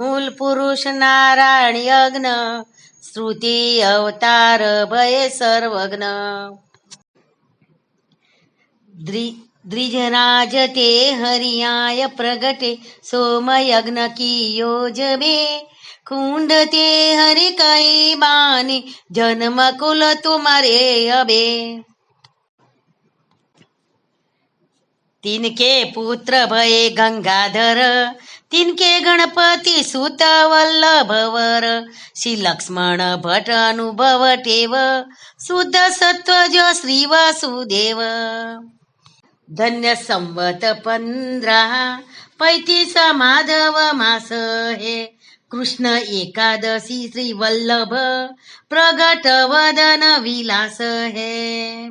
મૂલ પુરુષ નારાયણ યજ્ઞ, શ્રુતિ અવતાર ભય સર્વજ્ઞ. દ્વિજરાજ તે હરિયાય પ્રગટે, સોમયજ્ઞ કિયો જબે. कुंड ते हरि कई बानी, जन्म कुल तुम्हारे अबे. तिनके पुत्र भये गंगाधर, तिनके गणपति सुत वल्लभवर. श्री लक्ष्मण भट्ट अनुभव टेव, शुद्ध सत्व जो श्री वसुदेव. धन्य संवत 15 पैतीस माधव मास हे. कृष्ण एकादशी श्री वल्लभ, प्रगट वदन विलास है.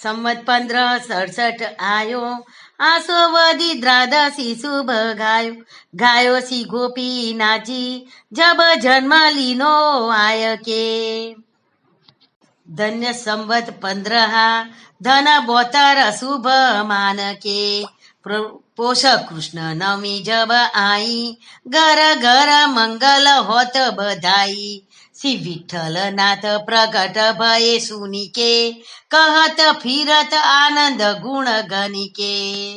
संवत 1567 आयो, आसोवदी द्वादशी शुभ गायो. गायो सी गोपी नाची, जब जन्म लीनो आय के. धन्य संवत 15 धन 72 शुभ मान के. पोष कृष्ण नवमी जब आई, घर घर मंगल होत बधाई. श्री विठ्ठल नाथ प्रगट भये सुनी के, कहत फिरत आनंद गुण गनी के.